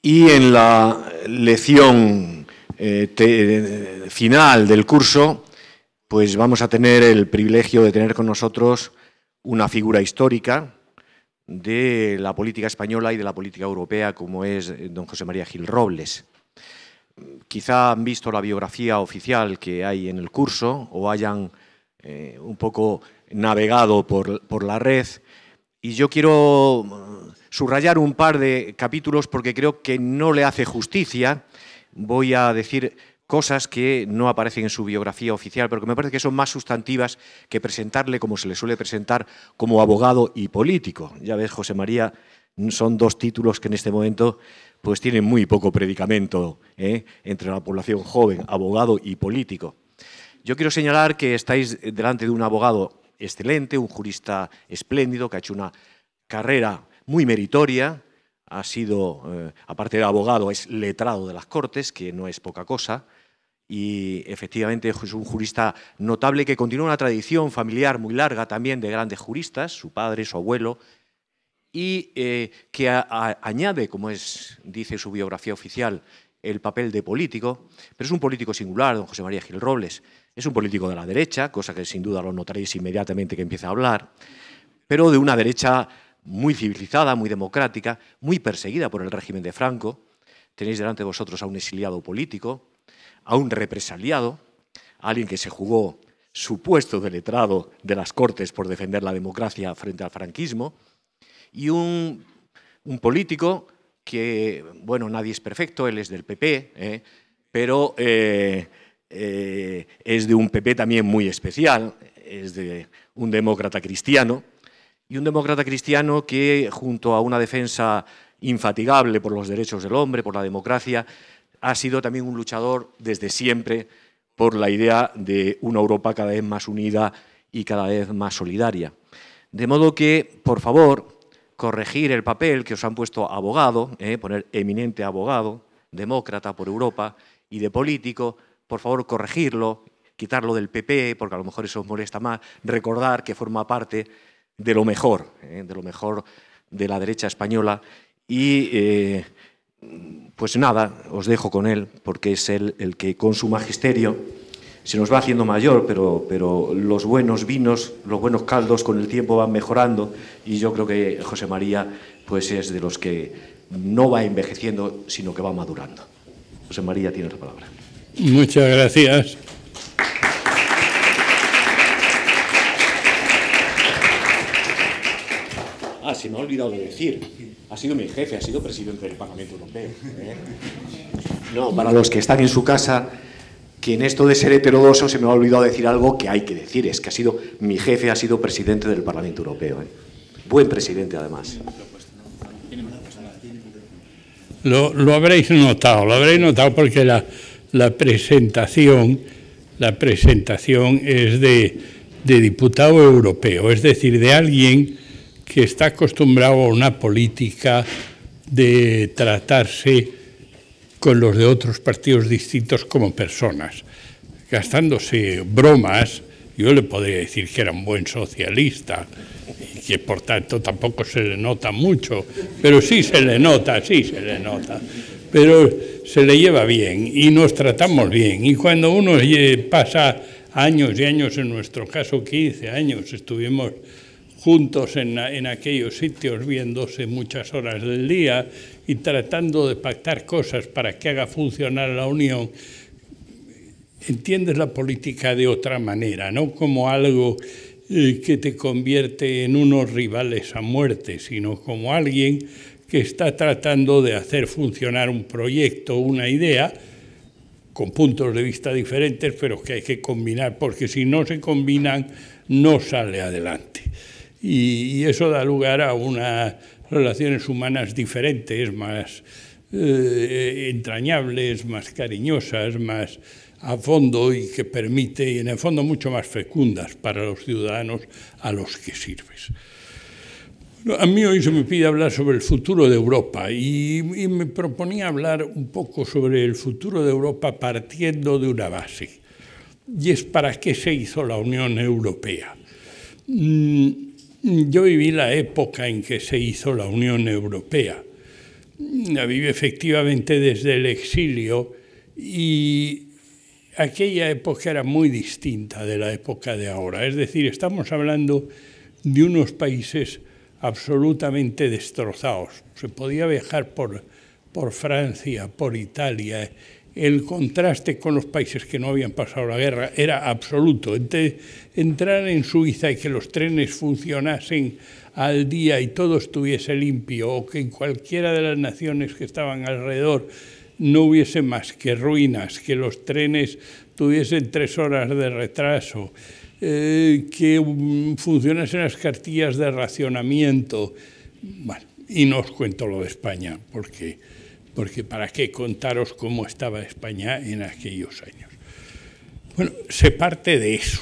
Y en la lección final del curso, pues vamos a tener el privilegio de tener con nosotros una figura histórica de la política española y de la política europea, como es don José María Gil Robles. Quizá han visto la biografía oficial que hay en el curso o hayan un poco navegado por la red, y yo quiero subrayar un par de capítulos porque creo que no le hace justicia. Voy a decir cosas que no aparecen en su biografía oficial, pero que me parece que son más sustantivas que presentarle como se le suele presentar, como abogado y político. Ya ves, José María, son dos títulos que en este momento pues tienen muy poco predicamento entre la población joven, abogado y político. Yo quiero señalar que estáis delante de un abogado excelente, un jurista espléndido, que ha hecho una carrera muy meritoria. Ha sido, aparte de abogado, es letrado de las Cortes, que no es poca cosa, y efectivamente es un jurista notable que continúa una tradición familiar muy larga también de grandes juristas, su padre, su abuelo, y que añade, como dice su biografía oficial, el papel de político, pero es un político singular, don José María Gil Robles. Es un político de la derecha, cosa que sin duda lo notaréis inmediatamente que empieza a hablar, pero de una derecha muy civilizada, muy democrática, muy perseguida por el régimen de Franco. Tenéis delante de vosotros a un exiliado político, a un represaliado, a alguien que se jugó su puesto de letrado de las Cortes por defender la democracia frente al franquismo, y un político que, bueno, nadie es perfecto, él es del PP, pero es de un PP también muy especial, es de un demócrata cristiano, y un demócrata cristiano que, junto a una defensa infatigable por los derechos del hombre, por la democracia, ha sido también un luchador desde siempre por la idea de una Europa cada vez más unida y cada vez más solidaria. De modo que, por favor, corregir el papel que os han puesto abogado, poner eminente abogado, demócrata por Europa, y de político, por favor, corregirlo, quitarlo del PP, porque a lo mejor eso os molesta más, recordar que forma parte de lo mejor de la derecha española. Y pues nada, os dejo con él, porque es él el que con su magisterio se nos va haciendo mayor, pero los buenos vinos, los buenos caldos con el tiempo van mejorando, y yo creo que José María pues es de los que no va envejeciendo, sino que va madurando. José María, tienes la palabra. Muchas gracias. Se me ha olvidado de decir, ha sido mi jefe, ha sido presidente del Parlamento Europeo. No, para los que están en su casa, que en esto de ser heterodoxo se me ha olvidado decir algo que hay que decir, es que mi jefe ha sido presidente del Parlamento Europeo. Buen presidente, además. Lo habréis notado porque la presentación es de diputado europeo, es decir, de alguien que está acostumbrado a una política de tratarse con los de otros partidos distintos como personas, gastándose bromas. Yo le podría decir que era un buen socialista y que por tanto tampoco se le nota mucho, pero sí se le nota, pero se le lleva bien y nos tratamos bien, y cuando uno pasa años y años, en nuestro caso 15 años, estuvimos juntos en aquellos sitios, viéndose muchas horas del día y tratando de pactar cosas para que haga funcionar la Unión, entiendes la política de otra manera, no como algo que te convierte en unos rivales a muerte, sino como alguien que está tratando de hacer funcionar un proyecto, una idea, con puntos de vista diferentes, pero que hay que combinar, porque si no se combinan, no sale adelante. Y eso da lugar a unas relaciones humanas diferentes, más entrañables, más cariñosas, más a fondo, y que permite, y en el fondo mucho más fecundas para los ciudadanos a los que sirves. A mí hoy se me pide hablar sobre el futuro de Europa y me proponía hablar un poco sobre el futuro de Europa partiendo de una base, y es para qué se hizo la Unión Europea. Yo viví la época en que se hizo la Unión Europea. la vive efectivamente desde el exilio, y aquella época era muy distinta de la época de ahora. Es decir, estamos hablando de unos países absolutamente destrozados. Se podía viajar por Francia, por Italia. El contraste con los países que no habían pasado la guerra era absoluto. Entrar en Suiza y que los trenes funcionasen al día y todo estuviese limpio, o que en cualquiera de las naciones que estaban alrededor no hubiese más que ruinas, que los trenes tuviesen 3 horas de retraso, que funcionasen las cartillas de racionamiento. Bueno, y no os cuento lo de España, porque para qué contaros cómo estaba España en aquellos años. Bueno, se parte de eso.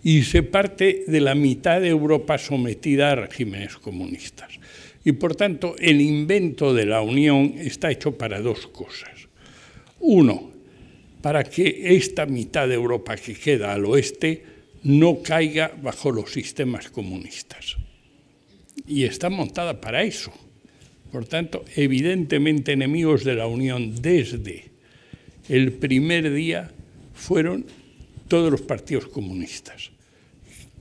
Y se parte de la mitad de Europa sometida a regímenes comunistas. Y por tanto, el invento de la Unión está hecho para 2 cosas. Uno, para que esta mitad de Europa que queda al oeste no caiga bajo los sistemas comunistas. Y está montada para eso. Por tanto, evidentemente enemigos de la Unión desde el primer día fueron todos los partidos comunistas,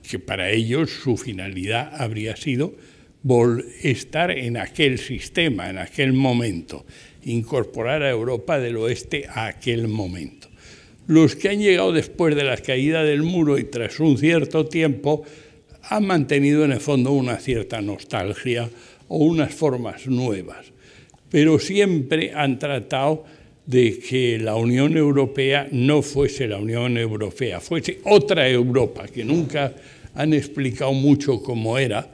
que para ellos su finalidad habría sido estar en aquel sistema, en aquel momento, incorporar a Europa del oeste a aquel momento. Los que han llegado después de la caída del muro y tras un cierto tiempo han mantenido en el fondo una cierta nostalgia o unas formas nuevas, pero siempre han tratado de que la Unión Europea no fuese la Unión Europea, fuese otra Europa, que nunca han explicado mucho cómo era,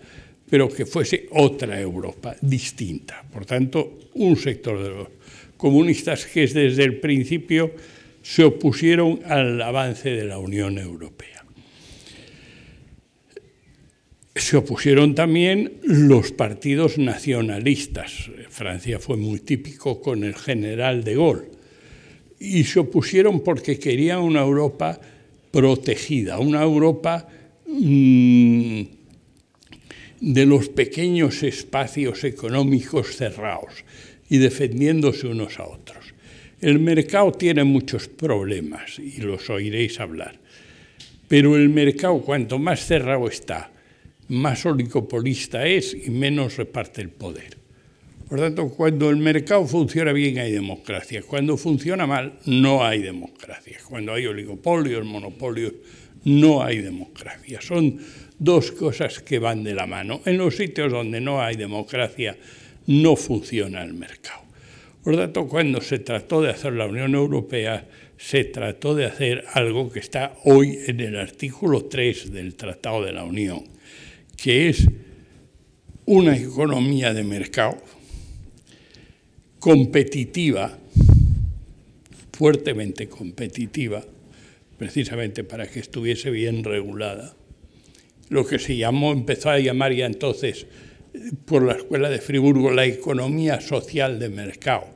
pero que fuese otra Europa, distinta. Por tanto, un sector de los comunistas que desde el principio se opusieron al avance de la Unión Europea. Se opusieron también los partidos nacionalistas. Francia fue muy típico con el general de Gaulle. Y se opusieron porque querían una Europa protegida, una Europa de los pequeños espacios económicos cerrados y defendiéndose unos a otros. El mercado tiene muchos problemas y los oiréis hablar, pero el mercado, cuanto más cerrado está, más oligopolista es y menos reparte el poder. Por tanto, cuando el mercado funciona bien hay democracia, cuando funciona mal no hay democracia. Cuando hay oligopolios, monopolios, no hay democracia. Son 2 cosas que van de la mano. En los sitios donde no hay democracia no funciona el mercado. Por tanto, cuando se trató de hacer la Unión Europea, se trató de hacer algo que está hoy en el artículo 3 del Tratado de la Unión, que es una economía de mercado competitiva, fuertemente competitiva, precisamente para que estuviese bien regulada. Lo que empezó a llamar ya entonces por la Escuela de Friburgo la economía social de mercado,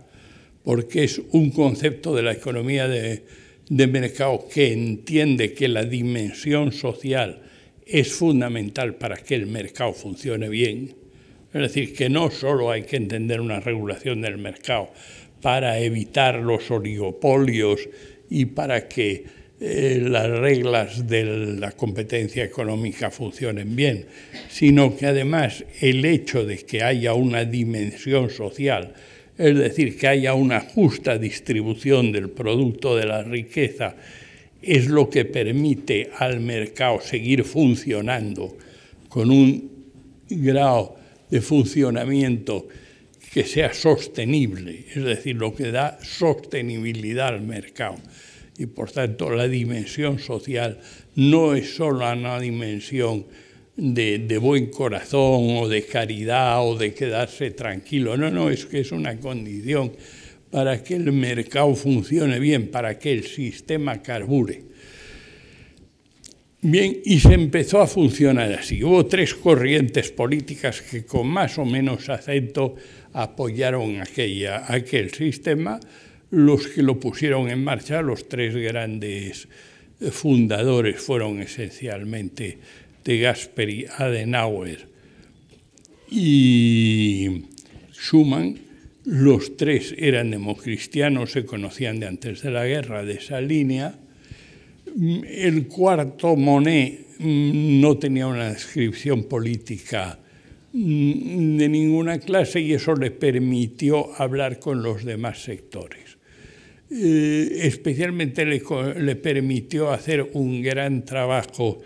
porque es un concepto de la economía de mercado que entiende que la dimensión social es fundamental para que el mercado funcione bien. Es decir, que no solo hay que entender una regulación del mercado para evitar los oligopolios y para que las reglas de la competencia económica funcionen bien, sino que además el hecho de que haya una dimensión social, es decir, que haya una justa distribución del producto de la riqueza, es lo que permite al mercado seguir funcionando con un grado de funcionamiento que sea sostenible, es decir, lo que da sostenibilidad al mercado. Y por tanto la dimensión social no es solo una dimensión de buen corazón o de caridad o de quedarse tranquilo, no, es que es una condición para que el mercado funcione bien, para que el sistema carbure. Bien, y se empezó a funcionar así. Hubo 3 corrientes políticas que con más o menos acento apoyaron aquel sistema. Los que lo pusieron en marcha, los 3 grandes fundadores, fueron esencialmente de Gasperi, Adenauer y Schuman. Los tres eran democristianos, se conocían de antes de la guerra, de esa línea. El cuarto, Monnet, no tenía una descripción política de ninguna clase y eso le permitió hablar con los demás sectores. Especialmente le permitió hacer un gran trabajo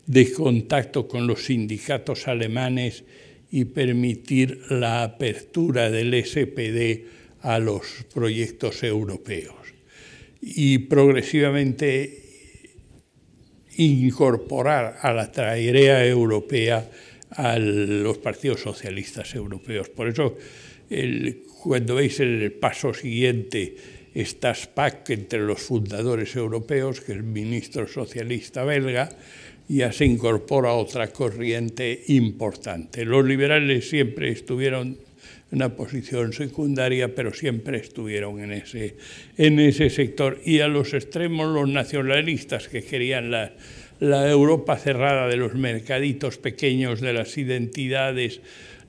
de contacto con los sindicatos alemanes y permitir la apertura del SPD a los proyectos europeos y progresivamente incorporar a la trayectoria europea a los partidos socialistas europeos. Por eso, cuando veis el paso siguiente, está Spaak entre los fundadores europeos, que es el ministro socialista belga, ya se incorpora otra corriente importante. Los liberales siempre estuvieron en una posición secundaria, pero siempre estuvieron en ese sector. Y a los extremos, los nacionalistas, que querían la Europa cerrada de los mercaditos pequeños, de las identidades,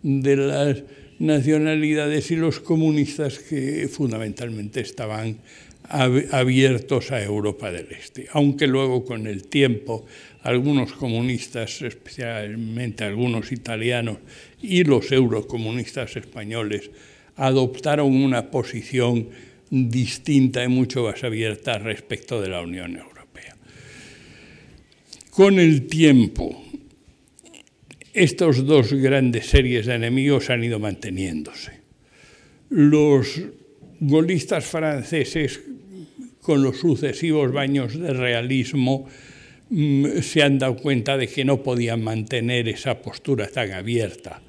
de las nacionalidades, y los comunistas, que fundamentalmente estaban abiertos a Europa del Este. Aunque luego, con el tiempo, algunos comunistas, especialmente algunos italianos y los eurocomunistas españoles, adoptaron una posición distinta y mucho más abierta respecto de la Unión Europea. Con el tiempo, estas dos grandes series de enemigos han ido manteniéndose. Los gaullistas franceses, con los sucesivos baños de realismo, se han dado cuenta de que no podían mantener esa postura tan abierta.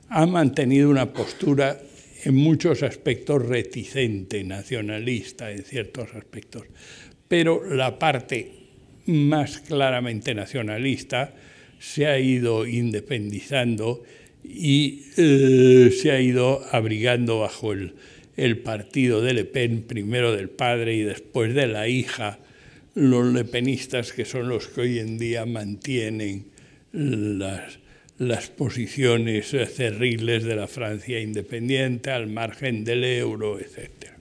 Han mantenido una postura en muchos aspectos reticente, nacionalista en ciertos aspectos, pero la parte más claramente nacionalista se ha ido independizando y se ha ido abrigando bajo el partido de Le Pen, primero del padre y después de la hija, los lepenistas, que son los que hoy en día mantienen las posiciones cerriles de la Francia independiente al margen del euro, etc.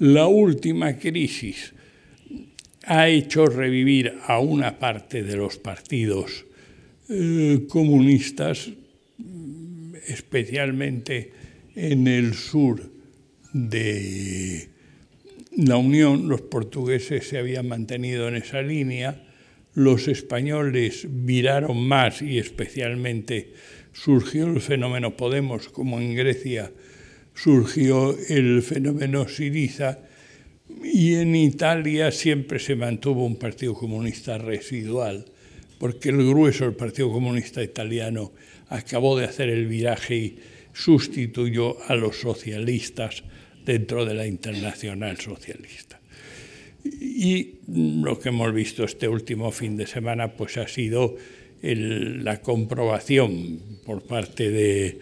La última crisis ha hecho revivir a una parte de los partidos comunistas, especialmente en el sur de la Unión. Los portugueses se habían mantenido en esa línea, los españoles viraron más y especialmente surgió el fenómeno Podemos, como en Grecia surgió el fenómeno Syriza, y en Italia siempre se mantuvo un partido comunista residual, porque el grueso del Partido Comunista Italiano acabó de hacer el viraje y sustituyó a los socialistas dentro de la Internacional Socialista. Y lo que hemos visto este último fin de semana pues ha sido la comprobación por parte de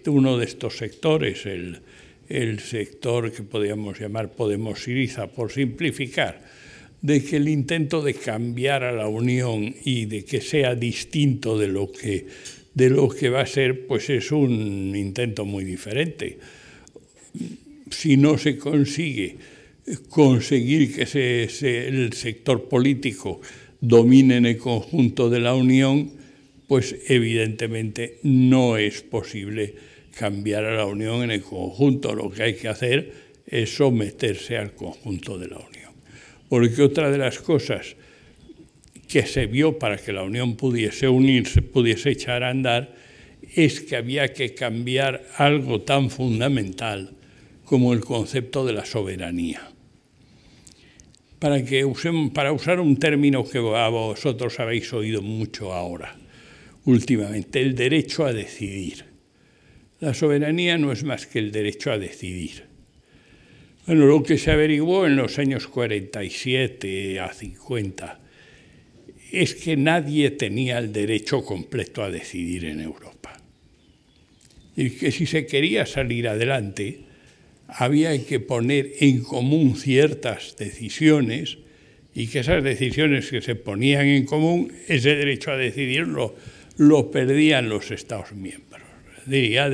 uno de estos sectores, el sector que podríamos llamar Podemos Syriza, por simplificar, de que el intento de cambiar a la Unión y de que sea distinto de lo que va a ser, pues es un intento muy diferente. Si no se conseguir que el sector político domine en el conjunto de la Unión, pues evidentemente no es posible cambiar a la Unión en el conjunto. Lo que hay que hacer es someterse al conjunto de la Unión. Porque otra de las cosas que se vio para que la Unión pudiese unirse, pudiese echar a andar, es que había que cambiar algo tan fundamental como el concepto de la soberanía. Para usar un término que vosotros habéis oído mucho ahora, últimamente, el derecho a decidir. La soberanía no es más que el derecho a decidir. Bueno, lo que se averiguó en los años 47 a 50 es que nadie tenía el derecho completo a decidir en Europa. Y que si se quería salir adelante, había que poner en común ciertas decisiones y que esas decisiones que se ponían en común, ese derecho a decidir lo perdían los Estados miembros. Es decir, ya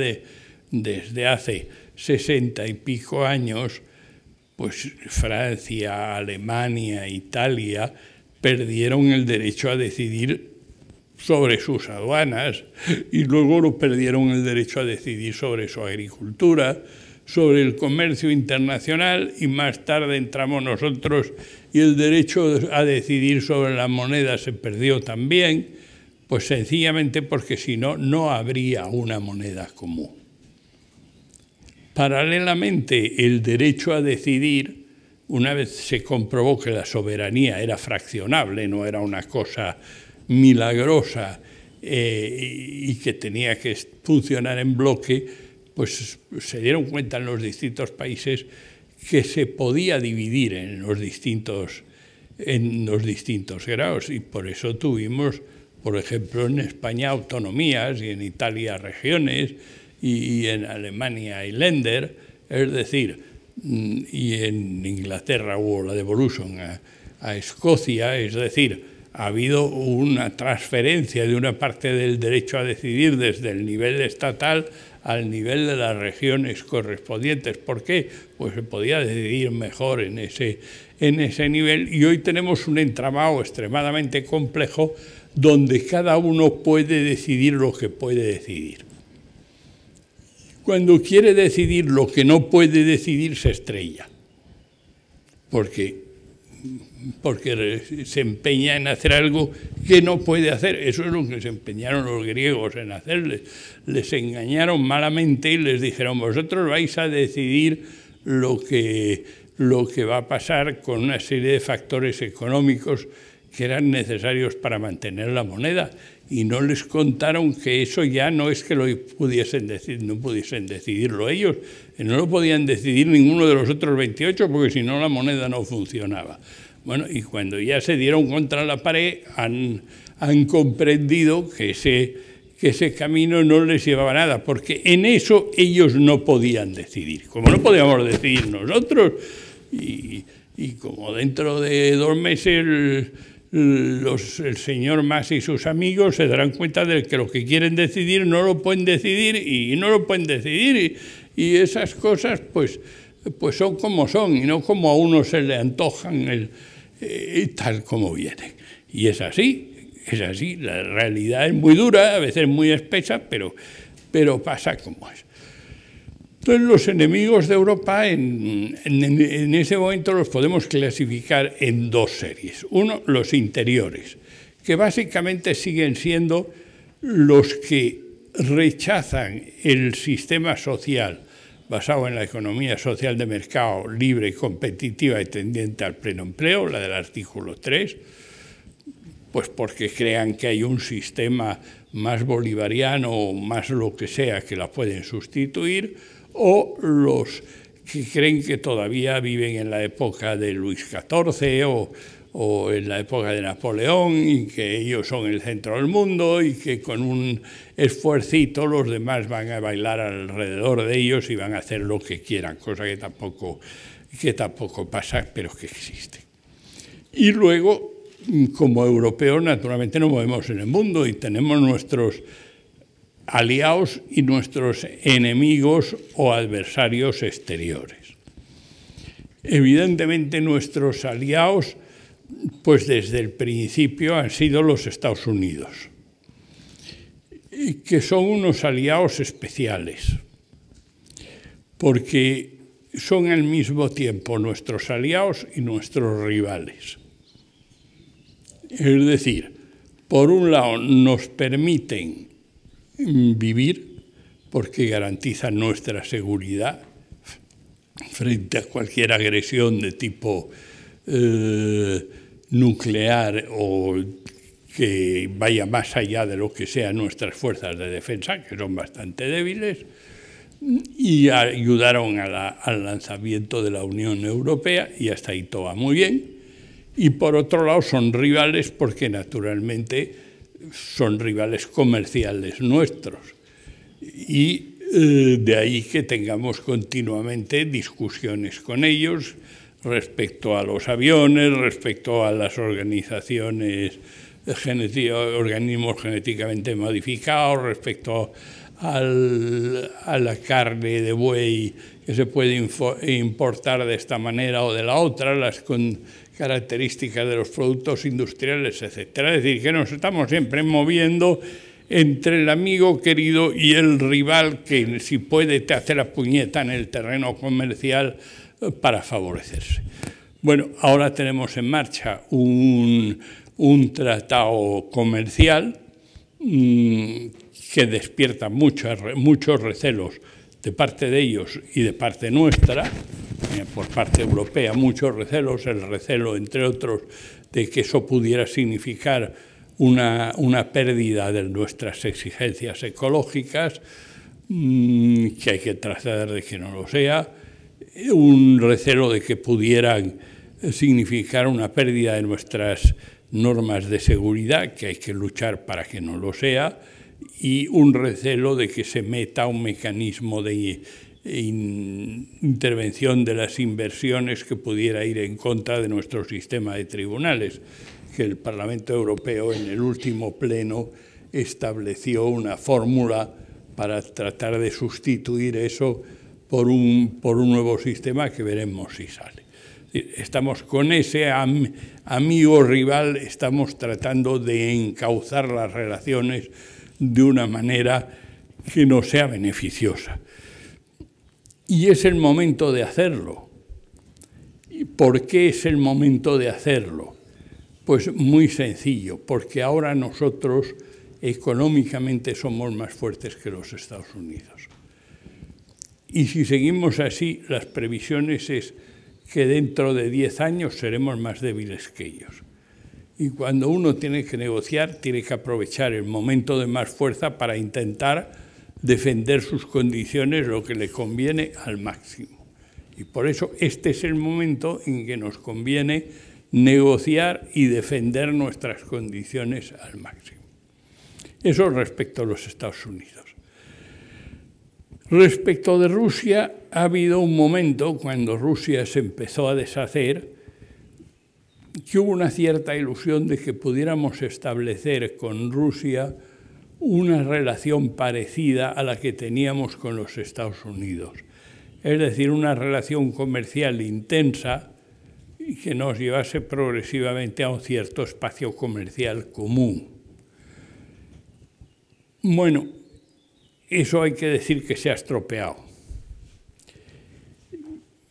desde hace 60 y pico años, pues Francia, Alemania, Italia perdieron el derecho a decidir sobre sus aduanas y luego lo perdieron el derecho a decidir sobre su agricultura, sobre el comercio internacional, y más tarde entramos nosotros y el derecho a decidir sobre la moneda se perdió también, pues sencillamente porque si no, no habría una moneda común. Paralelamente, el derecho a decidir, una vez se comprobó que la soberanía era fraccionable, no era una cosa milagrosa y que tenía que funcionar en bloque, pues se dieron cuenta en los distintos países que se podía dividir en los distintos grados, y por eso tuvimos, por ejemplo, en España autonomías y en Italia regiones y en Alemania hay Länder, es decir, y en Inglaterra hubo la devolución a Escocia, es decir, ha habido una transferencia de una parte del derecho a decidir desde el nivel estatal al nivel de las regiones correspondientes. ¿Por qué? Pues se podía decidir mejor en ese nivel, y hoy tenemos un entramado extremadamente complejo donde cada uno puede decidir lo que puede decidir. Cuando quiere decidir lo que no puede decidir, se estrella, porque se empeña en hacer algo que no puede hacer. Eso es lo que se empeñaron los griegos en hacer. Les engañaron malamente y les dijeron: vosotros vais a decidir lo que va a pasar con una serie de factores económicos que eran necesarios para mantener la moneda, y no les contaron que eso ya no es que lo pudiesen decidirlo ellos, no lo podían decidir ninguno de los otros 28, porque si no la moneda no funcionaba. Bueno, y cuando ya se dieron contra la pared, han comprendido que ese camino no les llevaba a nada, porque en eso ellos no podían decidir, como no podíamos decidir nosotros, y como dentro de 2 meses el señor Mas y sus amigos se darán cuenta de que lo que quieren decidir no lo pueden decidir, y esas cosas pues son como son y no como a uno se le antojan tal como viene. Y es así, la realidad es muy dura, a veces muy espesa, pero pasa como es. Entonces, los enemigos de Europa en ese momento los podemos clasificar en 2 series. Uno, los interiores, que básicamente siguen siendo los que rechazan el sistema social basado en la economía social de mercado libre, competitiva y tendiente al pleno empleo, la del artículo 3, pues porque crean que hay un sistema más bolivariano o más lo que sea que la pueden sustituir, o los que creen que todavía viven en la época de Luis XIV o en la época de Napoleón, y que ellos son el centro del mundo y que con un esfuercito los demás van a bailar alrededor de ellos y van a hacer lo que quieran, cosa que tampoco pasa, pero que existe. Y luego, como europeos, naturalmente nos movemos en el mundo y tenemos nuestros aliados y nuestros enemigos o adversarios exteriores. Evidentemente nuestros aliados, pues desde el principio han sido los Estados Unidos, que son unos aliados especiales, porque son al mismo tiempo nuestros aliados y nuestros rivales. Es decir, por un lado nos permiten vivir porque garantizan nuestra seguridad frente a cualquier agresión de tipo nuclear o que vaya más allá de lo que sean nuestras fuerzas de defensa, que son bastante débiles, y ayudaron al lanzamiento de la Unión Europea, y hasta ahí todo va muy bien. Y por otro lado son rivales porque naturalmente son rivales comerciales nuestros, y de ahí que tengamos continuamente discusiones con ellos respecto a los aviones, respecto a las organismos genéticamente modificados, respecto a la carne de buey que se puede importar de esta manera o de la otra, las características de los productos industriales, etc. Es decir, que nos estamos siempre moviendo entre el amigo querido y el rival que, si puede, te hace la puñeta en el terreno comercial para favorecerse. Bueno, ahora tenemos en marcha un tratado comercial que despierta muchos recelos de parte de ellos y de parte nuestra, por parte europea, muchos recelos, el recelo, entre otros, de que eso pudiera significar una pérdida de nuestras exigencias ecológicas, que hay que tratar de que no lo sea, un recelo de que pudieran significar una pérdida de nuestras normas de seguridad, que hay que luchar para que no lo sea, y un recelo de que se meta un mecanismo de intervención de las inversiones que pudiera ir en contra de nuestro sistema de tribunales, que el Parlamento Europeo en el último pleno estableció una fórmula para tratar de sustituir eso por un nuevo sistema que veremos si sale. Estamos con ese amigo rival, estamos tratando de encauzar las relaciones de una manera que nos sea beneficiosa. Y es el momento de hacerlo. ¿Y por qué es el momento de hacerlo? Pues muy sencillo, porque ahora nosotros económicamente somos más fuertes que los Estados Unidos. Y si seguimos así, las previsiones es que dentro de 10 años seremos más débiles que ellos. Y cuando uno tiene que negociar, tiene que aprovechar el momento de más fuerza para intentar defender sus condiciones, lo que le conviene, al máximo. Y por eso este es el momento en que nos conviene negociar y defender nuestras condiciones al máximo. Eso respecto a los Estados Unidos. Respecto de Rusia, ha habido un momento cuando Rusia se empezó a deshacer, que hubo una cierta ilusión de que pudiéramos establecer con Rusia una relación parecida a la que teníamos con los Estados Unidos. Es decir, una relación comercial intensa y que nos llevase progresivamente a un cierto espacio comercial común. Bueno, eso hay que decir que se ha estropeado.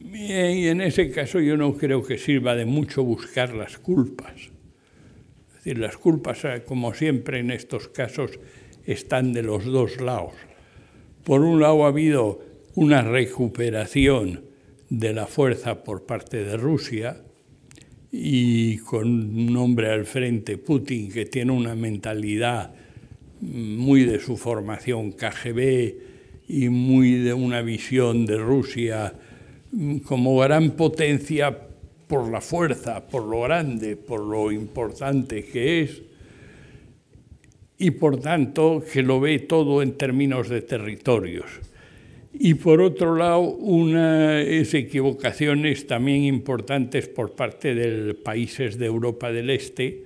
Y en ese caso yo no creo que sirva de mucho buscar las culpas. Es decir, las culpas, como siempre en estos casos, están de los dos lados. Por un lado ha habido una recuperación de la fuerza por parte de Rusia y con un hombre al frente, Putin, que tiene una mentalidad muy de su formación KGB y muy de una visión de Rusia como gran potencia por la fuerza, por lo grande, por lo importante que es, y por tanto que lo ve todo en términos de territorios. Y por otro lado, unas equivocaciones también importantes por parte de países de Europa del Este,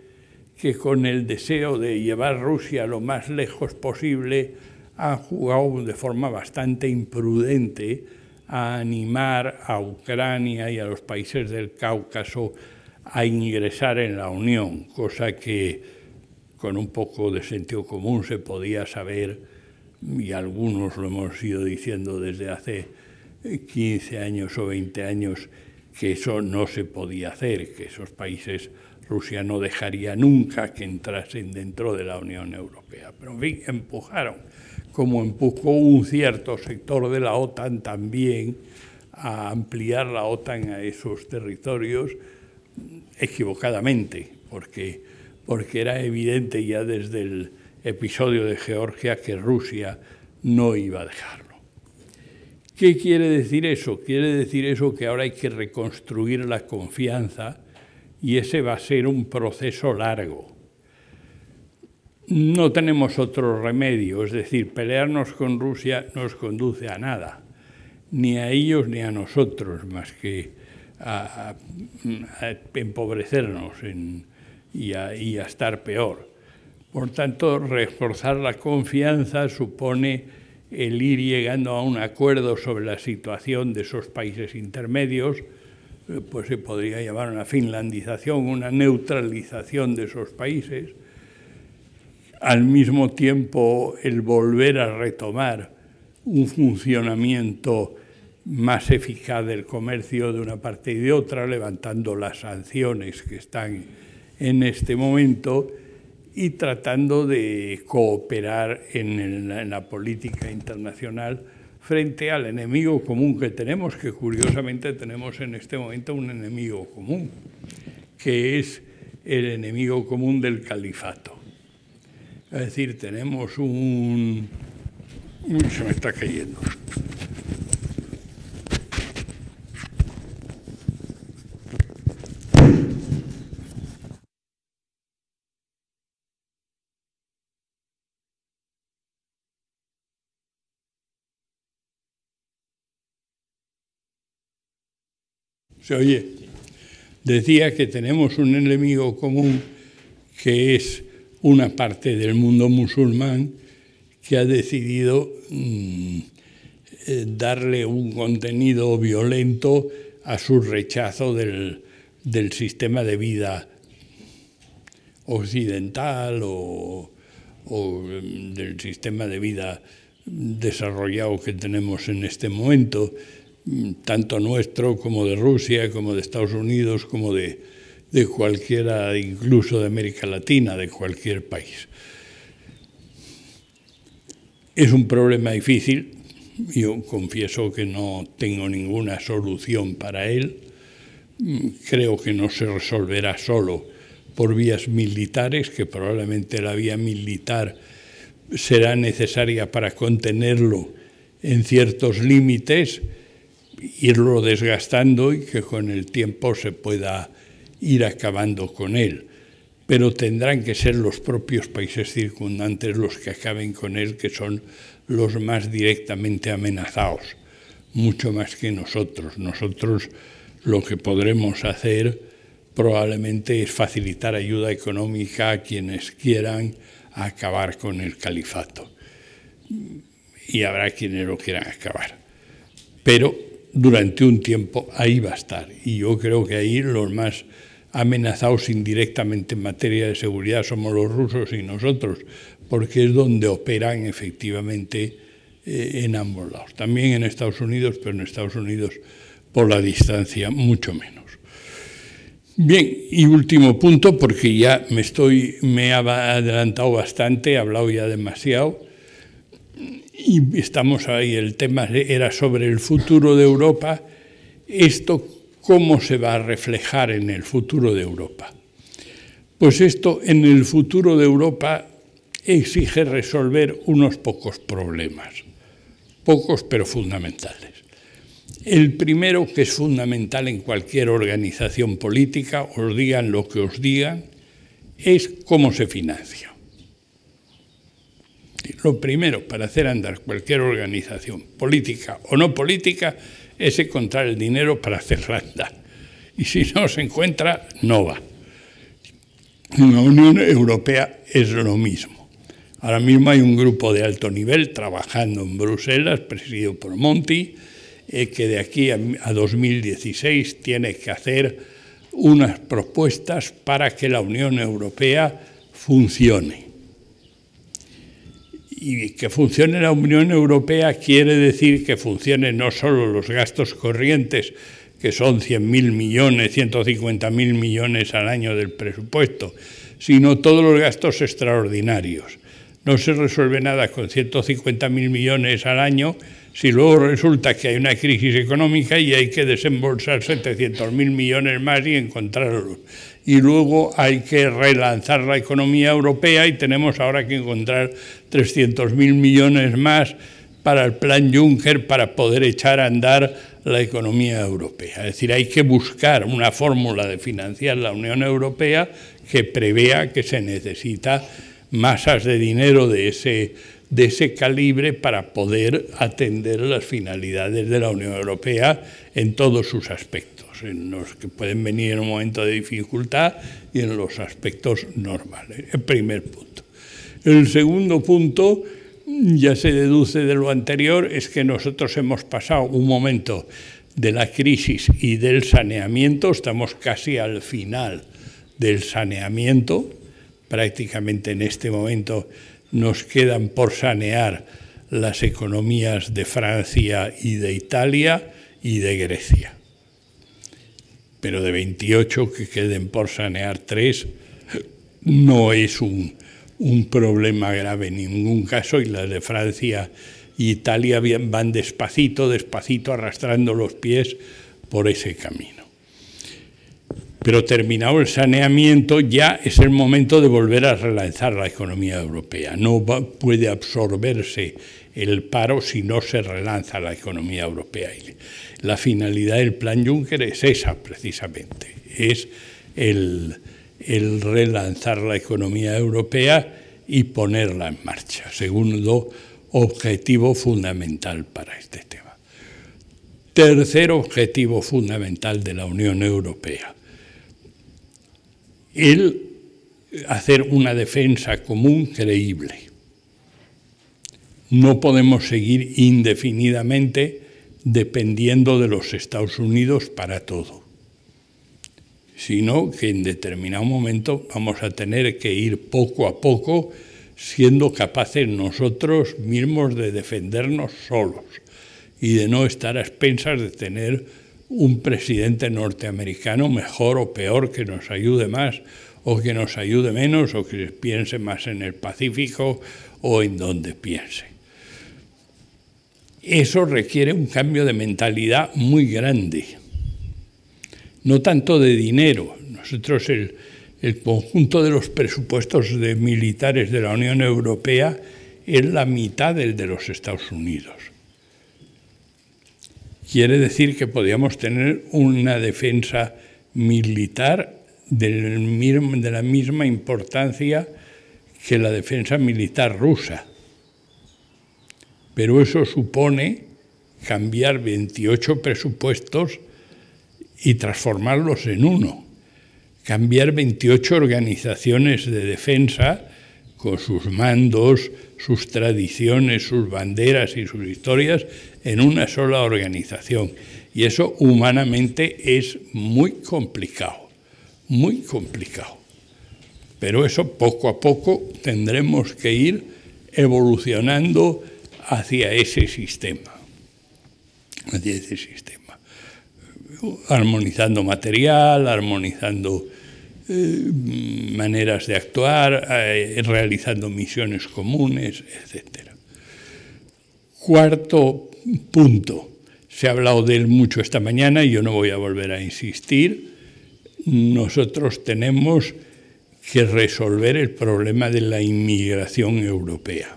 que con el deseo de llevar Rusia lo más lejos posible han jugado de forma bastante imprudente a animar a Ucrania y a los países del Cáucaso a ingresar en la Unión, cosa que con un poco de sentido común se podía saber, y algunos lo hemos ido diciendo desde hace 15 años o 20 años, que eso no se podía hacer, que esos países Rusia no dejaría nunca que entrasen dentro de la Unión Europea. Pero en fin, empujaron, como empujó un cierto sector de la OTAN también a ampliar la OTAN a esos territorios equivocadamente, porque era evidente ya desde el episodio de Georgia que Rusia no iba a dejarlo. ¿Qué quiere decir eso? Quiere decir eso que ahora hay que reconstruir la confianza y ese va a ser un proceso largo. No tenemos otro remedio, es decir, pelearnos con Rusia no nos conduce a nada, ni a ellos ni a nosotros, más que a empobrecernos y a estar peor. Por tanto, reforzar la confianza supone el ir llegando a un acuerdo sobre la situación de esos países intermedios, pues se podría llamar una finlandización, una neutralización de esos países. Al mismo tiempo, el volver a retomar un funcionamiento más eficaz del comercio de una parte y de otra, levantando las sanciones que están en este momento y tratando de cooperar en la política internacional frente al enemigo común que tenemos, que curiosamente tenemos en este momento un enemigo común, que es el enemigo común del califato. Es decir, tenemos un... Uy, se me está cayendo. ¿Se oye? Decía que tenemos un enemigo común que es una parte del mundo musulmán que ha decidido darle un contenido violento a su rechazo del sistema de vida occidental o del sistema de vida desarrollado que tenemos en este momento, tanto nuestro como de Rusia, como de Estados Unidos, como de cualquiera, incluso de América Latina, de cualquier país. Es un problema difícil, yo confieso que no tengo ninguna solución para él, creo que no se resolverá solo por vías militares, que probablemente la vía militar será necesaria para contenerlo en ciertos límites, irlo desgastando y que con el tiempo se pueda ir acabando con él. Pero tendrán que ser los propios países circundantes los que acaben con él, que son los más directamente amenazados, mucho más que nosotros. Nosotros lo que podremos hacer probablemente es facilitar ayuda económica a quienes quieran acabar con el califato. Y habrá quienes lo quieran acabar. Pero durante un tiempo ahí va a estar. Y yo creo que ahí los más amenazados indirectamente en materia de seguridad somos los rusos y nosotros, porque es donde operan efectivamente en ambos lados. También en Estados Unidos, pero en Estados Unidos por la distancia mucho menos. Bien, y último punto, porque ya me he adelantado bastante, he hablado ya demasiado, y estamos ahí, el tema era sobre el futuro de Europa. Esto, ¿cómo se va a reflejar en el futuro de Europa? Pues esto, en el futuro de Europa, exige resolver unos pocos problemas, pocos pero fundamentales. El primero, que es fundamental en cualquier organización política, os digan lo que os digan, es cómo se financia. Lo primero para hacer andar cualquier organización, política o no política, es encontrar el dinero para hacerla andar. Y si no se encuentra, no va. En la Unión Europea es lo mismo. Ahora mismo hay un grupo de alto nivel trabajando en Bruselas, presidido por Monti, que de aquí a 2016 tiene que hacer unas propuestas para que la Unión Europea funcione. Y que funcione la Unión Europea quiere decir que funcionen no solo los gastos corrientes, que son 100.000 millones, 150.000 millones al año del presupuesto, sino todos los gastos extraordinarios. No se resuelve nada con 150.000 millones al año si luego resulta que hay una crisis económica y hay que desembolsar 700.000 millones más y encontrarlos. Y luego hay que relanzar la economía europea y tenemos ahora que encontrar 300.000 millones más para el plan Juncker para poder echar a andar la economía europea. Es decir, hay que buscar una fórmula de financiar la Unión Europea que prevea que se necesita masas de dinero de ese calibre para poder atender las finalidades de la Unión Europea en todos sus aspectos, en los que pueden venir en un momento de dificultad y en los aspectos normales. El primer punto. El segundo punto, ya se deduce de lo anterior, es que nosotros hemos pasado un momento de la crisis y del saneamiento, estamos casi al final del saneamiento, prácticamente en este momento nos quedan por sanear las economías de Francia y de Italia y de Grecia. Pero de 28 que queden por sanear 3 no es un problema grave en ningún caso, y las de Francia e Italia van despacito, despacito, arrastrando los pies por ese camino. Pero terminado el saneamiento, ya es el momento de volver a relanzar la economía europea. No puede absorberse el paro si no se relanza la economía europea. Y la finalidad del plan Juncker es esa, precisamente, es el relanzar la economía europea y ponerla en marcha, segundo objetivo fundamental para este tema. Tercer objetivo fundamental de la Unión Europea: el hacer una defensa común creíble. No podemos seguir indefinidamente dependiendo de los Estados Unidos para todo, sino que en determinado momento vamos a tener que ir poco a poco siendo capaces nosotros mismos de defendernos solos y de no estar a expensas de tener un presidente norteamericano mejor o peor, que nos ayude más o que nos ayude menos, o que piense más en el Pacífico o en donde piense. Eso requiere un cambio de mentalidad muy grande, no tanto de dinero. Nosotros el conjunto de los presupuestos de militares de la Unión Europea es la mitad del de los Estados Unidos. Quiere decir que podríamos tener una defensa militar de la misma importancia que la defensa militar rusa. Pero eso supone cambiar 28 presupuestos y transformarlos en uno. Cambiar 28 organizaciones de defensa con sus mandos, sus tradiciones, sus banderas y sus historias en una sola organización. Y eso humanamente es muy complicado, muy complicado. Pero eso poco a poco tendremos que ir evolucionando hacia ese sistema, armonizando material, armonizando maneras de actuar, realizando misiones comunes, etc. Cuarto punto, se ha hablado de él mucho esta mañana y yo no voy a volver a insistir. Nosotros tenemos que resolver el problema de la inmigración europea.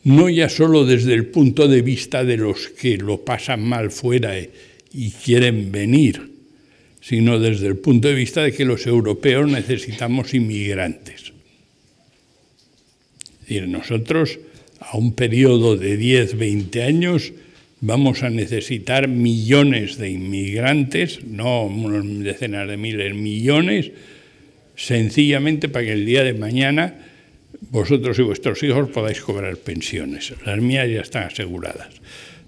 No ya solo desde el punto de vista de los que lo pasan mal fuera y quieren venir, sino desde el punto de vista de que los europeos necesitamos inmigrantes. Es decir, nosotros a un periodo de 10, 20 años vamos a necesitar millones de inmigrantes, no unos decenas de miles, millones, sencillamente para que el día de mañana vosotros y vuestros hijos podáis cobrar pensiones. Las mías ya están aseguradas,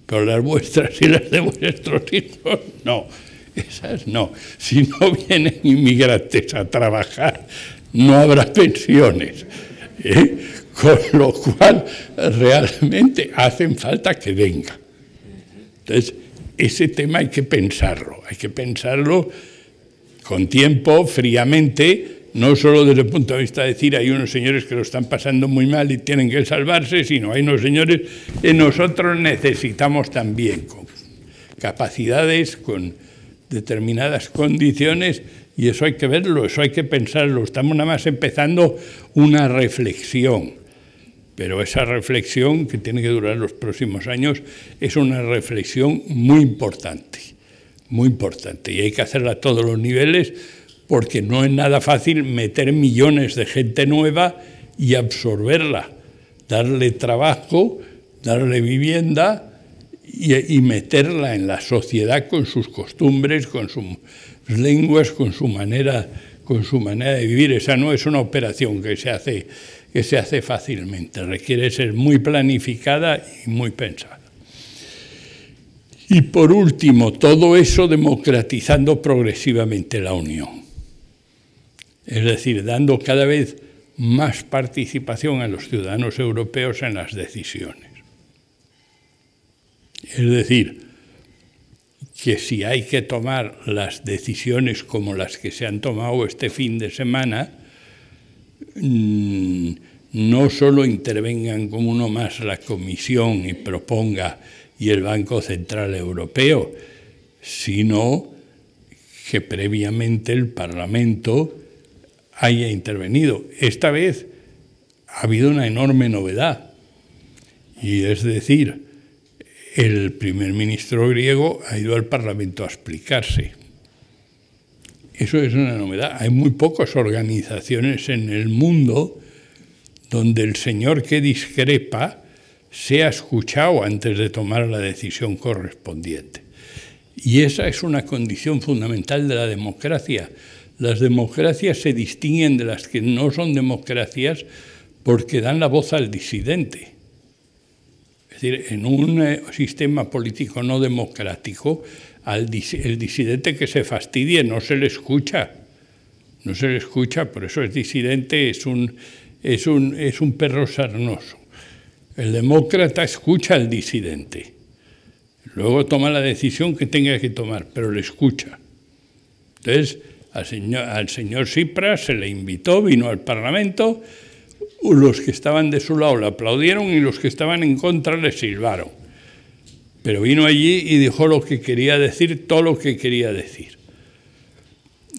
pero las vuestras y las de vuestros hijos no. Esas no. Si no vienen inmigrantes a trabajar, no habrá pensiones. Con lo cual, realmente hacen falta que vengan. Entonces, ese tema hay que pensarlo con tiempo, fríamente, no solo desde el punto de vista de decir hay unos señores que lo están pasando muy mal y tienen que salvarse, sino hay unos señores que nosotros necesitamos también, con capacidades, con determinadas condiciones, y eso hay que verlo, eso hay que pensarlo. Estamos nada más empezando una reflexión, pero esa reflexión, que tiene que durar los próximos años, es una reflexión muy importante, y hay que hacerla a todos los niveles, porque no es nada fácil meter millones de gente nueva y absorberla, darle trabajo, darle vivienda y meterla en la sociedad con sus costumbres, con sus lenguas, con su manera de vivir. Esa no es una operación que se hace que se hace fácilmente, requiere ser muy planificada y muy pensada. Y por último, todo eso democratizando progresivamente la Unión. Es decir, dando cada vez más participación a los ciudadanos europeos en las decisiones. Es decir, que si hay que tomar las decisiones como las que se han tomado este fin de semana, no solo intervengan como uno más la Comisión y proponga y el Banco Central Europeo, sino que previamente el Parlamento haya intervenido. Esta vez ha habido una enorme novedad, y es decir, el primer ministro griego ha ido al Parlamento a explicarse. Eso es una novedad. Hay muy pocas organizaciones en el mundo donde el señor que discrepa sea escuchado antes de tomar la decisión correspondiente. Y esa es una condición fundamental de la democracia. Las democracias se distinguen de las que no son democracias porque dan la voz al disidente. Es decir, en un sistema político no democrático, el disidente que se fastidie no se le escucha. No se le escucha, por eso es disidente, es un perro sarnoso. El demócrata escucha al disidente. Luego toma la decisión que tenga que tomar, pero le escucha. Entonces, al señor Tsipras se le invitó, vino al Parlamento, los que estaban de su lado le aplaudieron y los que estaban en contra le silbaron. Pero vino allí y dijo lo que quería decir, todo lo que quería decir.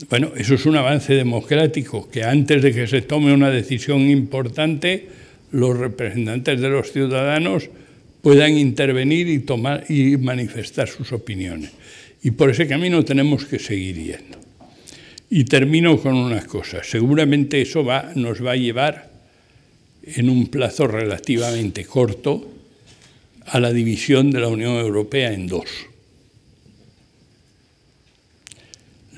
Bueno, eso es un avance democrático, que antes de que se tome una decisión importante, los representantes de los ciudadanos puedan intervenir y manifestar sus opiniones. Y por ese camino tenemos que seguir yendo. Y termino con una cosa. Seguramente eso nos va a llevar en un plazo relativamente corto a la división de la Unión Europea en dos.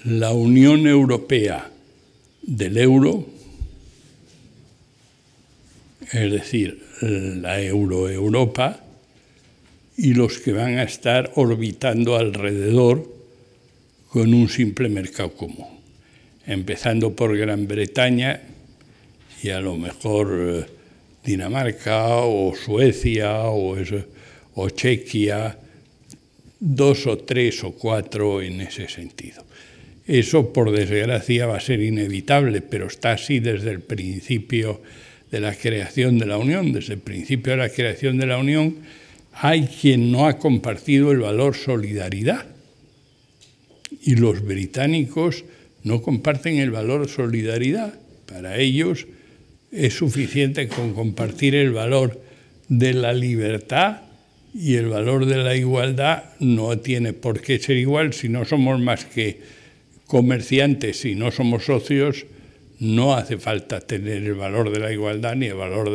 La Unión Europea del euro, es decir, la Europa, y los que van a estar orbitando alrededor con un simple mercado común, empezando por Gran Bretaña y a lo mejor Dinamarca o Suecia o Chequia, 2 o 3 o 4 en ese sentido. Eso, por desgracia, va a ser inevitable, pero está así desde el principio de la creación de la Unión. Desde el principio de la creación de la Unión hay quien no ha compartido el valor solidaridad. Y los británicos no comparten el valor solidaridad. Para ellos es suficiente con compartir el valor de la libertad, y el valor de la igualdad no tiene por qué ser igual. Si no somos más que comerciantes y no somos socios, no hace falta tener el valor de la igualdad ni el valor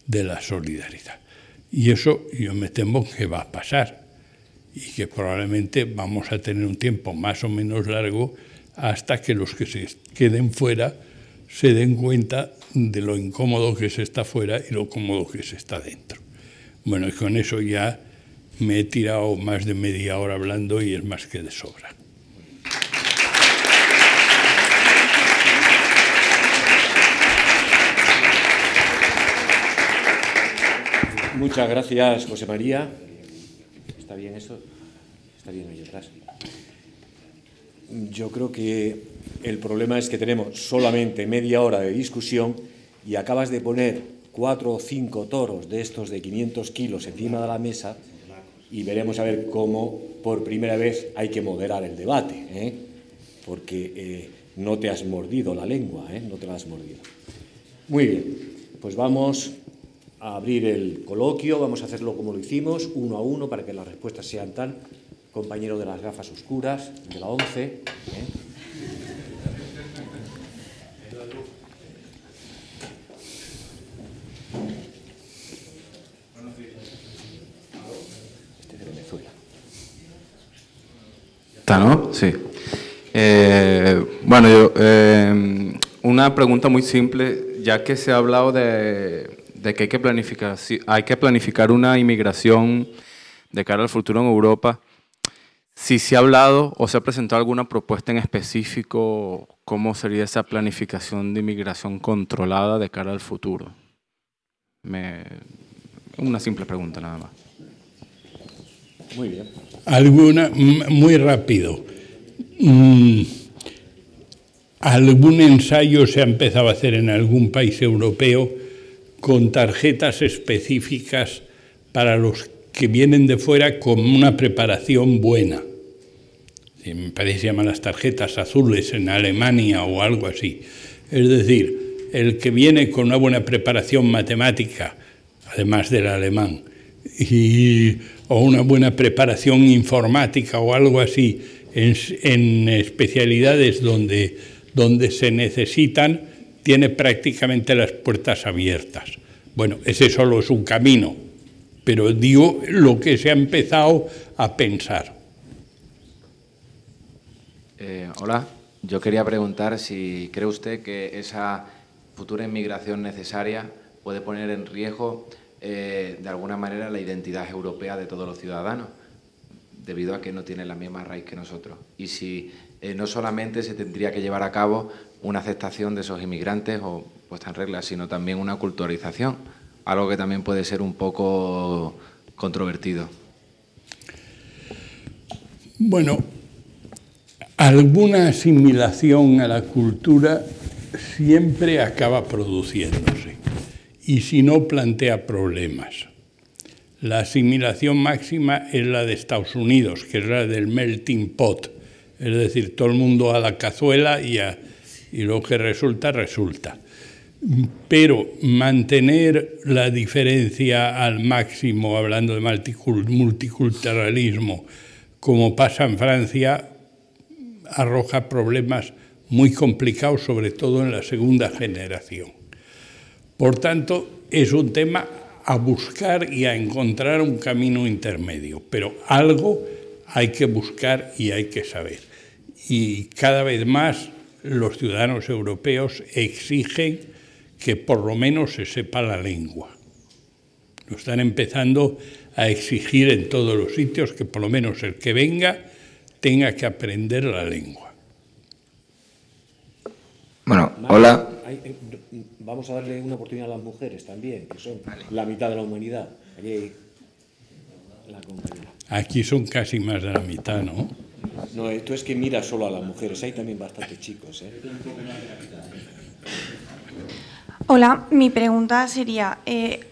de la solidaridad. Y eso yo me temo que va a pasar, y que probablemente vamos a tener un tiempo más o menos largo hasta que los que se queden fuera se den cuenta de lo incómodo que se está fuera y lo cómodo que se está dentro. Bueno, y con eso ya me he tirado más de media hora hablando y es más que de sobra. Muchas gracias, José María. ¿Está bien eso? Está bien ahí atrás. Yo creo que el problema es que tenemos solamente media hora de discusión y acabas de poner 4 o 5 toros de estos de 500 kilos encima de la mesa, y veremos a ver cómo por primera vez hay que moderar el debate, porque no te has mordido la lengua, no te la has mordido. Muy bien, pues vamos a abrir el coloquio, vamos a hacerlo como lo hicimos, uno a uno, para que las respuestas sean tal. Compañero de las gafas oscuras, de la 11. Este de Venezuela. ¿Está, no? Sí. Bueno, una pregunta muy simple. ya que se ha hablado de que hay que planificar una inmigración de cara al futuro en Europa, si se ha hablado o se ha presentado alguna propuesta en específico, ¿cómo sería esa planificación de inmigración controlada de cara al futuro? Una simple pregunta nada más. Muy bien. Muy rápido. Algún ensayo se ha empezado a hacer en algún país europeo con tarjetas específicas para los que vienen de fuera con una preparación buena. Me parece que se llaman las tarjetas azules en Alemania o algo así. Es decir, el que viene con una buena preparación matemática, además del alemán, o una buena preparación informática o algo así, en especialidades donde se necesitan, tiene prácticamente las puertas abiertas. Bueno, ese solo es un camino, pero digo lo que se ha empezado a pensar. Hola, yo quería preguntar si cree usted que esa futura inmigración necesaria puede poner en riesgo de alguna manera la identidad europea de todos los ciudadanos, debido a que no tienen la misma raíz que nosotros. Y si no solamente se tendría que llevar a cabo una aceptación de esos inmigrantes o puesta en regla, sino también una culturalización, algo que también puede ser un poco controvertido. Bueno, alguna asimilación a la cultura siempre acaba produciéndose y si no plantea problemas. La asimilación máxima es la de Estados Unidos, que es la del melting pot, es decir, todo el mundo a la cazuela y lo que resulta, resulta. Pero mantener la diferencia al máximo, hablando de multiculturalismo, como pasa en Francia, arroja problemas muy complicados, sobre todo en la segunda generación. Por tanto, es un tema a buscar y a encontrar un camino intermedio, pero algo hay que buscar y hay que saber. Y cada vez más los ciudadanos europeos exigen que por lo menos se sepa la lengua. Lo están empezando a exigir en todos los sitios, que por lo menos el que venga tenga que aprender la lengua. Bueno, hola. Vamos a darle una oportunidad a las mujeres también, que son la mitad de la humanidad. Aquí, la compañera. Aquí son casi más de la mitad, ¿no? No, esto es que mira solo a las mujeres, hay también bastantes chicos, ¿eh? Hola, mi pregunta sería,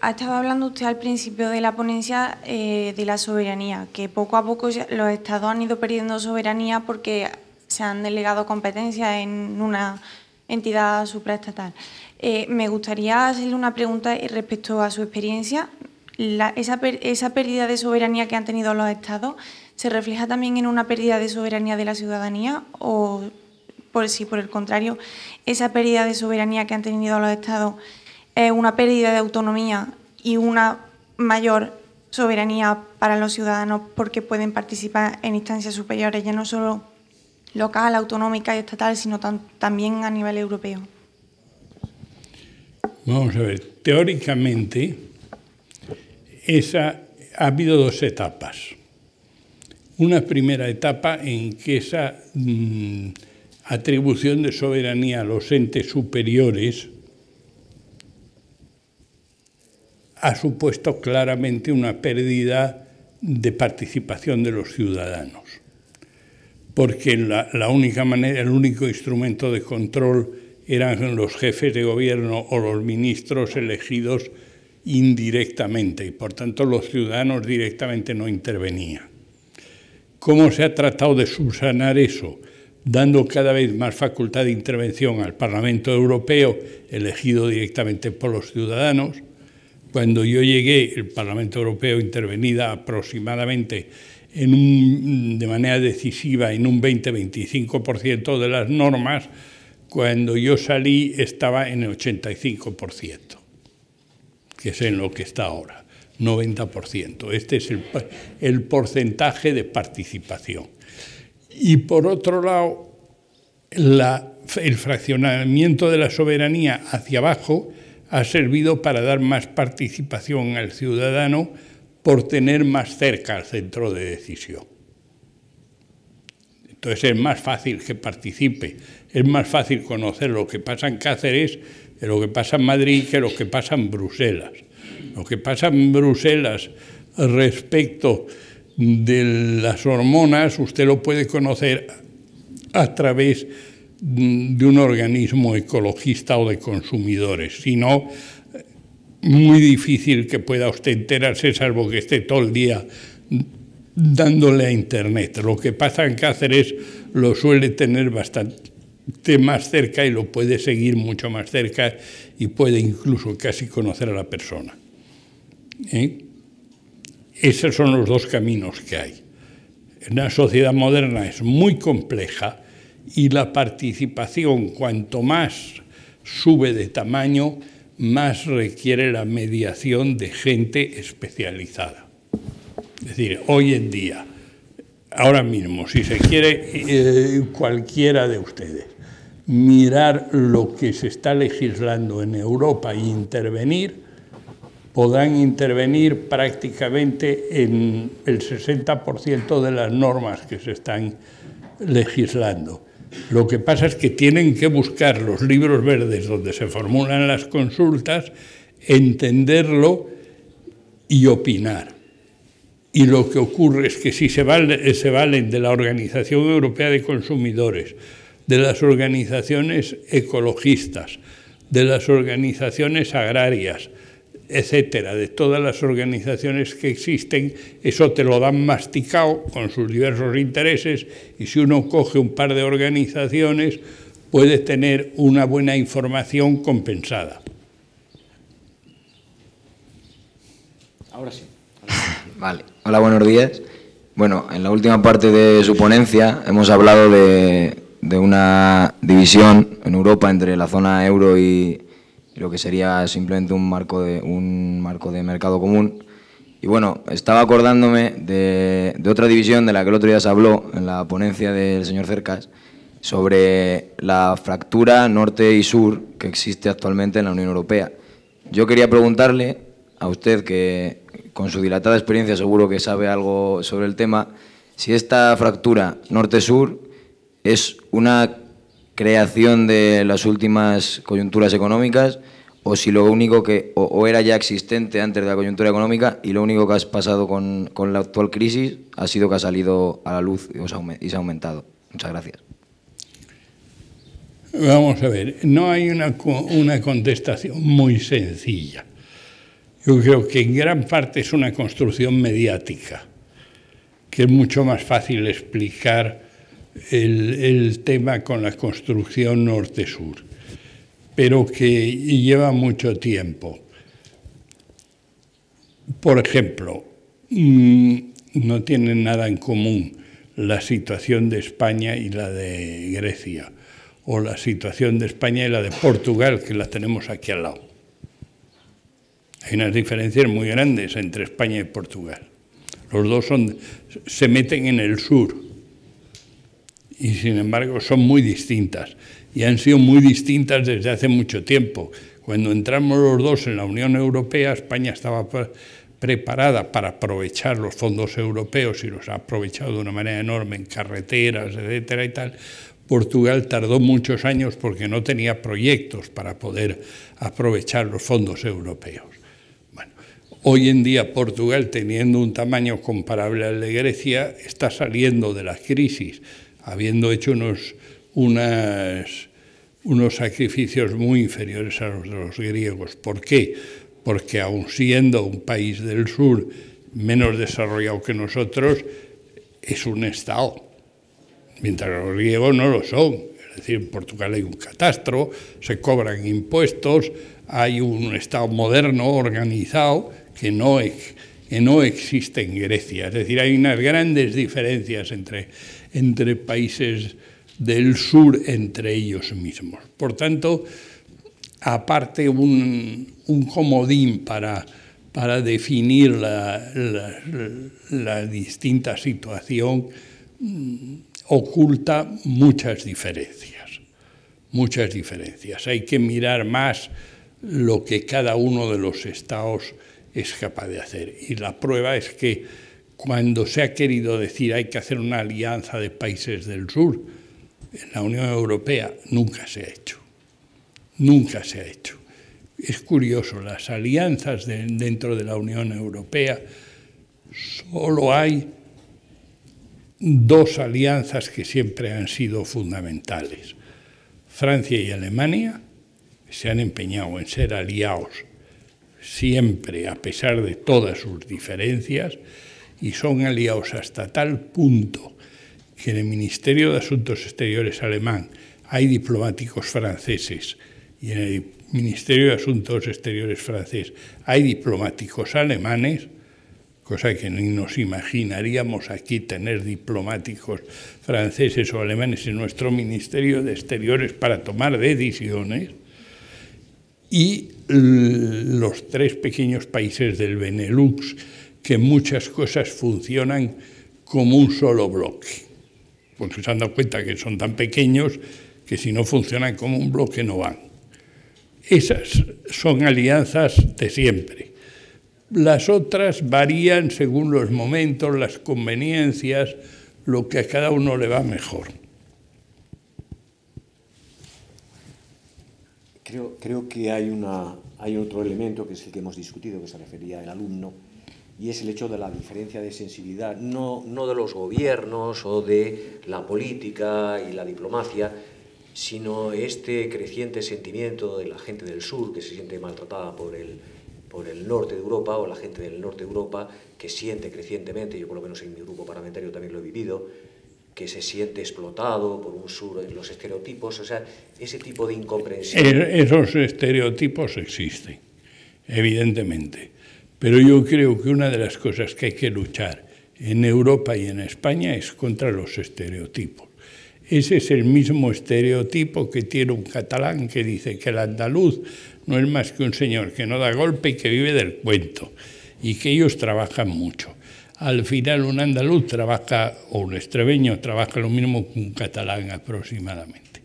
ha estado hablando usted al principio de la ponencia de la soberanía, que poco a poco los estados han ido perdiendo soberanía porque se han delegado competencias en una entidad supraestatal. Me gustaría hacerle una pregunta respecto a su experiencia. ¿Esa pérdida de soberanía que han tenido los estados se refleja también en una pérdida de soberanía de la ciudadanía o, por el contrario, esa pérdida de soberanía que han tenido los estados es una pérdida de autonomía y una mayor soberanía para los ciudadanos porque pueden participar en instancias superiores, ya no solo local, autonómica y estatal, sino también a nivel europeo? Vamos a ver, teóricamente ha habido dos etapas. Una primera etapa en que esa atribución de soberanía a los entes superiores ha supuesto claramente una pérdida de participación de los ciudadanos, porque la única manera, el único instrumento de control eran los jefes de gobierno o los ministros elegidos indirectamente y por tanto los ciudadanos directamente no intervenían. ¿Cómo se ha tratado de subsanar eso? Dando cada vez más facultad de intervención al Parlamento Europeo, elegido directamente por los ciudadanos. Cuando yo llegué, el Parlamento Europeo intervenía aproximadamente de manera decisiva en un 20-25% de las normas. Cuando yo salí estaba en el 85%, que es en lo que está ahora, 90%. Este es el porcentaje de participación. Y por otro lado, el fraccionamiento de la soberanía hacia abajo ha servido para dar más participación al ciudadano por tener más cerca al centro de decisión. Entonces es más fácil que participe, es más fácil conocer lo que pasa en Cáceres que lo que pasa en Madrid que lo que pasa en Bruselas. Lo que pasa en Bruselas respecto de las hormonas, usted lo puede conocer a través de un organismo ecologista o de consumidores. Si no, muy difícil que pueda usted enterarse, salvo que esté todo el día dándole a Internet. Lo que pasa en Cáceres lo suele tener bastante más cerca y lo puede seguir mucho más cerca y puede incluso casi conocer a la persona. Esos son los dos caminos que hay. Una sociedad moderna es muy compleja y la participación, cuanto más sube de tamaño, más requiere la mediación de gente especializada. Es decir, hoy en día, ahora mismo, si se quiere, cualquiera de ustedes, mirar lo que se está legislando en Europa e intervenir, podrán intervenir prácticamente en el 60% de las normas que se están legislando. Lo que pasa es que tienen que buscar los libros verdes donde se formulan las consultas, entenderlo y opinar. Y lo que ocurre es que si se valen de la Organización Europea de Consumidores, de las organizaciones ecologistas, de las organizaciones agrarias, etcétera, de todas las organizaciones que existen, eso te lo dan masticado con sus diversos intereses, y si uno coge un par de organizaciones puede tener una buena información compensada. Ahora sí. Vale. Hola, buenos días. Bueno, en la última parte de su ponencia hemos hablado de una división en Europa entre la zona euro y lo que sería simplemente un marco de mercado común. Y bueno, estaba acordándome de otra división de la que el otro día se habló en la ponencia del señor Cercas, sobre la fractura norte y sur que existe actualmente en la Unión Europea. Yo quería preguntarle a usted, que con su dilatada experiencia seguro que sabe algo sobre el tema, si esta fractura norte-sur es una creación de las últimas coyunturas económicas, o si lo único que o era ya existente antes de la coyuntura económica y lo único que has pasado con la actual crisis ha sido que ha salido a la luz y se ha aumentado. Muchas gracias. Vamos a ver, no hay una contestación muy sencilla. Yo creo que en gran parte es una construcción mediática, que es mucho más fácil explicar el tema con la construcción norte-sur, pero que lleva mucho tiempo. Por ejemplo, no tienen nada en común la situación de España y la de Grecia, o la situación de España y la de Portugal, que la tenemos aquí al lado. Hay unas diferencias muy grandes entre España y Portugal. Los dos se meten en el sur y, sin embargo, son muy distintas. Y han sido muy distintas desde hace mucho tiempo. Cuando entramos los dos en la Unión Europea, España estaba preparada para aprovechar los fondos europeos y los ha aprovechado de una manera enorme en carreteras, etcétera y tal. Portugal tardó muchos años porque no tenía proyectos para poder aprovechar los fondos europeos. Bueno, hoy en día Portugal, teniendo un tamaño comparable al de Grecia, está saliendo de la crisis, habiendo hecho unos sacrificios muy inferiores a los de los griegos. ¿Por qué? Porque aun siendo un país del sur menos desarrollado que nosotros, es un Estado, mientras los griegos no lo son. Es decir, en Portugal hay un catastro, se cobran impuestos, hay un Estado moderno, organizado, que no existe en Grecia. Es decir, hay unas grandes diferencias entre países del sur, entre ellos mismos. Por tanto, aparte un comodín para definir la distinta situación, oculta muchas diferencias. muchas diferencias. Hay que mirar más lo que cada uno de los estados es capaz de hacer. Y la prueba es que cuando se ha querido decir hay que hacer una alianza de países del sur, en la Unión Europea nunca se ha hecho. Nunca se ha hecho. Es curioso, las alianzas dentro de la Unión Europea, solo hay dos alianzas que siempre han sido fundamentales. Francia y Alemania se han empeñado en ser aliados siempre, a pesar de todas sus diferencias, y son aliados hasta tal punto que en el Ministerio de Asuntos Exteriores alemán hay diplomáticos franceses y en el Ministerio de Asuntos Exteriores francés hay diplomáticos alemanes, cosa que ni nos imaginaríamos aquí tener diplomáticos franceses o alemanes en nuestro Ministerio de Exteriores para tomar decisiones, y los tres pequeños países del Benelux, que muchas cosas funcionan como un solo bloque, porque se han dado cuenta que son tan pequeños que si no funcionan como un bloque no van. Esas son alianzas de siempre. Las otras varían según los momentos, las conveniencias, lo que a cada uno le va mejor. Creo que hay otro elemento que es el que hemos discutido, que se refería al alumno, y es el hecho de la diferencia de sensibilidad, no de los gobiernos o de la política y la diplomacia, sino este creciente sentimiento de la gente del sur que se siente maltratada por el norte de Europa, o la gente del norte de Europa que siente crecientemente, yo por lo menos en mi grupo parlamentario también lo he vivido, que se siente explotado por un sur en los estereotipos, o sea, ese tipo de incomprensión. Esos estereotipos existen, evidentemente, pero yo creo que una de las cosas que hay que luchar en Europa y en España es contra los estereotipos. Ese es el mismo estereotipo que tiene un catalán que dice que el andaluz no es más que un señor que no da golpe y que vive del cuento, y que ellos trabajan mucho. Al final un andaluz trabaja, o un extremeño trabaja lo mismo que un catalán aproximadamente.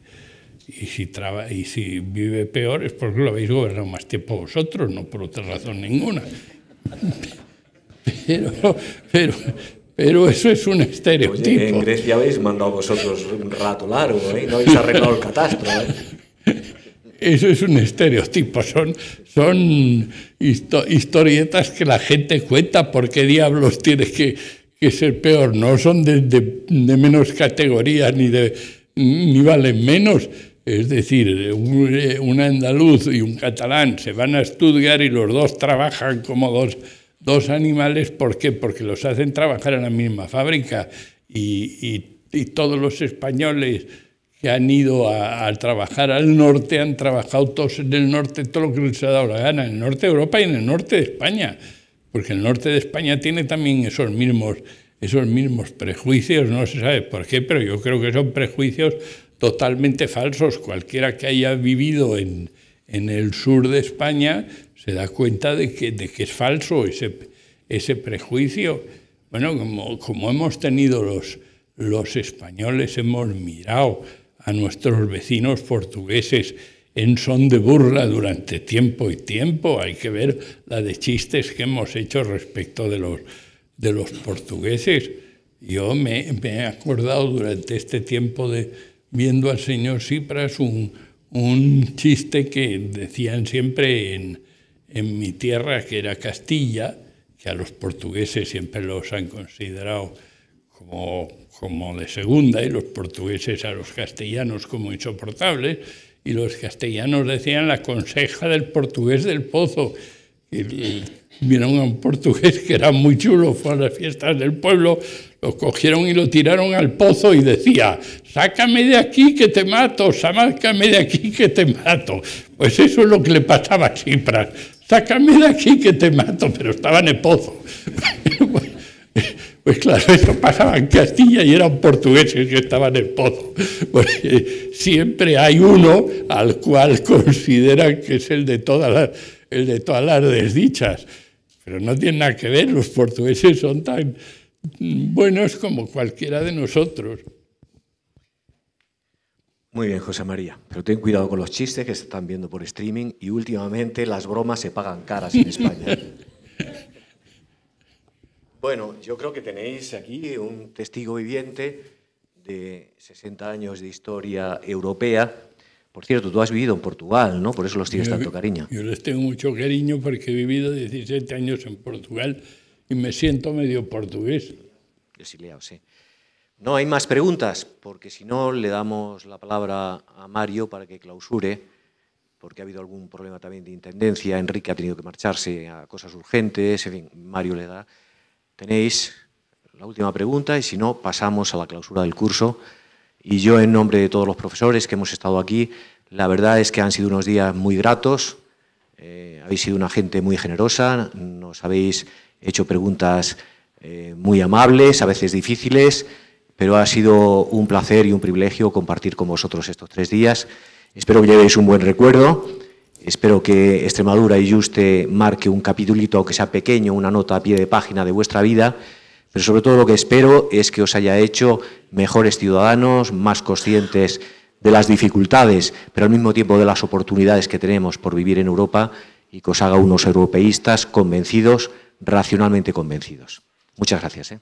Y si vive peor es porque lo habéis gobernado más tiempo vosotros, no por otra razón ninguna. Pero eso es un estereotipo. Oye, en Grecia habéis mandado vosotros un rato largo, ¿eh? No habéis arreglado el catastro, ¿eh? Eso es un estereotipo, son historietas que la gente cuenta. ¿Por qué diablos tiene que ser peor? No son de menos categoría ni valen menos. Es decir, un andaluz y un catalán se van a Stuttgart y los dos trabajan como dos animales. ¿Por qué? Porque los hacen trabajar en la misma fábrica, y todos los españoles que han ido a trabajar al norte han trabajado todos en el norte todo lo que les ha dado la gana, en el norte de Europa y en el norte de España, porque el norte de España tiene también esos mismos prejuicios, no se sabe por qué, pero yo creo que son prejuicios totalmente falsos. Cualquiera que haya vivido en el sur de España se da cuenta de que es falso ese prejuicio. Bueno, como hemos tenido los españoles, hemos mirado a nuestros vecinos portugueses en son de burla durante tiempo y tiempo. Hay que ver la de chistes que hemos hecho respecto de los portugueses. Yo me he acordado durante este tiempo viendo al señor Tsipras un chiste que decían siempre en mi tierra, que era Castilla, que a los portugueses siempre los han considerado como de segunda, y los portugueses a los castellanos como insoportables, y los castellanos decían la conseja del portugués del pozo. Y vieron a un portugués que era muy chulo, fue a las fiestas del pueblo, lo cogieron y lo tiraron al pozo y decía: sácame de aquí que te mato, sácame de aquí que te mato. Pues eso es lo que le pasaba a Tsipras: sácame de aquí que te mato, pero estaba en el pozo. Pues claro, eso pasaba en Castilla y eran portugueses que estaban en el pozo. Porque siempre hay uno al cual consideran que es el de todas las desdichas. Pero no tiene nada que ver, los portugueses son tan buenos como cualquiera de nosotros. Muy bien, José María, pero ten cuidado con los chistes que se están viendo por streaming y últimamente las bromas se pagan caras en España. Bueno, yo creo que tenéis aquí un testigo viviente de 60 años de historia europea. Por cierto, tú has vivido en Portugal, ¿no? Por eso los tienes tanto cariño. Yo les tengo mucho cariño porque he vivido 17 años en Portugal y me siento medio portugués. Exiliado, sí. No hay más preguntas, porque si no le damos la palabra a Mario para que clausure, porque ha habido algún problema también de intendencia. Enrique ha tenido que marcharse a cosas urgentes, en fin, Mario le da. Tenéis la última pregunta y si no, pasamos a la clausura del curso. Y yo, en nombre de todos los profesores que hemos estado aquí, la verdad es que han sido unos días muy gratos. Habéis sido una gente muy generosa, nos habéis hecho preguntas muy amables, a veces difíciles, pero ha sido un placer y un privilegio compartir con vosotros estos 3 días. Espero que llevéis un buen recuerdo, espero que Extremadura y Yuste marque un capitulito, aunque sea pequeño, una nota a pie de página de vuestra vida, pero sobre todo lo que espero es que os haya hecho mejores ciudadanos, más conscientes de las dificultades, pero al mismo tiempo de las oportunidades que tenemos por vivir en Europa y que os haga unos europeístas convencidos, racionalmente convencidos. Muchas gracias.